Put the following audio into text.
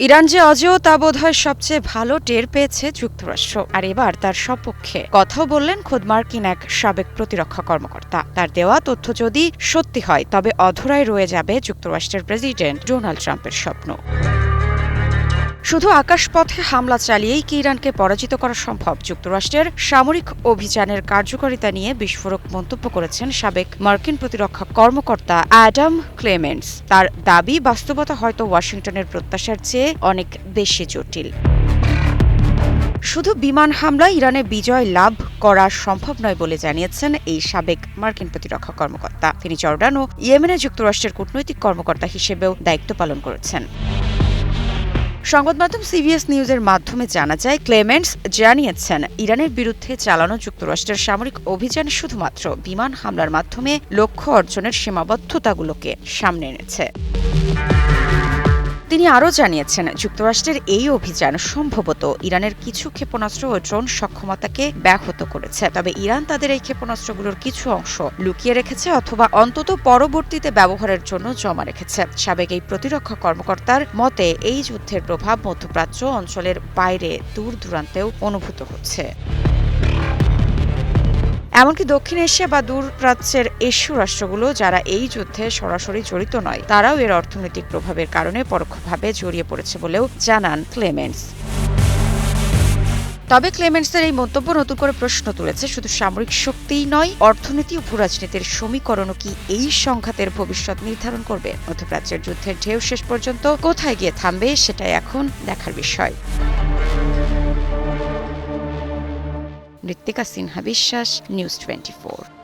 Iran যে অজেয় তা বোধহয় সবচেয়ে ভালো টের পেয়েছে যুক্তরাষ্ট্র, আর এবার তার সপক্ষে কথাও বললেন খোদ মার্কিন এক সাবেক প্রতিরক্ষা কর্মকর্তা। তার দেওয়া তথ্য যদি সত্যি হয় তবে অধরায় রয়ে যাবে যুক্তরাষ্ট্রের প্রেসিডেন্ট ডোনাল্ড ট্রাম্পের স্বপ্ন। শুধু আকাশপথে হামলা চালিয়েই কি ইরানকে পরাজিত করা সম্ভব? যুক্তরাষ্ট্রের সামরিক অভিযানের কার্যকারিতা নিয়ে বিস্ফোরক মন্তব্য করেছেন সাবেক মার্কিন প্রতিরক্ষা কর্মকর্তা অ্যাডাম ক্লেমেন্টস। তার দাবি, বাস্তবতা হয়তো ওয়াশিংটনের প্রত্যাশার চেয়ে অনেক বেশি জটিল। শুধু বিমান হামলায় ইরানে বিজয় লাভ করা সম্ভব নয় বলে জানিয়েছেন এই সাবেক মার্কিন প্রতিরক্ষা কর্মকর্তা। তিনি জর্ডান ও ইয়েমেনে যুক্তরাষ্ট্রের কূটনৈতিক কর্মকর্তা হিসেবেও দায়িত্ব পালন করেছেন। সংবাদ মাধ্যম সিবিএস নিউজের মাধ্যমে জানা যায়, ক্লেমেন্টস জানিয়েছেন ইরানের বিরুদ্ধে চালানো যুক্তরাষ্ট্রের সামরিক অভিযান শুধুমাত্র বিমান হামলার মাধ্যমে লক্ষ্য অর্জনের সীমাবদ্ধতাগুলোকে সামনে এনেছে। তিনি আরও জানিয়েছেন, যুক্তরাষ্ট্রের এই অভিযান সম্ভবত ইরানের কিছু ক্ষেপণাস্ত্র ও ড্রোন সক্ষমতাকে ব্যাহত করেছে, তবে ইরান তাদের এই ক্ষেপণাস্ত্রগুলোর কিছু অংশ লুকিয়ে রেখেছে অথবা অন্তত পরবর্তীতে ব্যবহারের জন্য জমা রেখেছে। সাবেক এই প্রতিরক্ষা কর্মকর্তার মতে, এই যুদ্ধের প্রভাব মধ্যপ্রাচ্য অঞ্চলের বাইরে দূর দূরান্তেও অনুভূত হচ্ছে। এমনকি দক্ষিণ এশিয়া বা দূরপ্রাচ্যের এশীয় রাষ্ট্রগুলো, যারা এই যুদ্ধে সরাসরি জড়িত নয়, তারাও এর অর্থনৈতিক প্রভাবের কারণে পরোক্ষভাবে জড়িয়ে পড়েছে বলেও জানান ক্লেমেন্টস। তবে ক্লেমেন্টসের এই মন্তব্য নতুন করে প্রশ্ন তুলেছে, শুধু সামরিক শক্তিই নয়, অর্থনীতি ও ভূরাজনীতির সমীকরণও কি এই সংঘাতের ভবিষ্যৎ নির্ধারণ করবে? মধ্যপ্রাচ্যের যুদ্ধের ঢেউ শেষ পর্যন্ত কোথায় গিয়ে থামবে সেটাই এখন দেখার বিষয়। ঋত্বিকা সিনহা বিশ্বাস, নিউজ 24।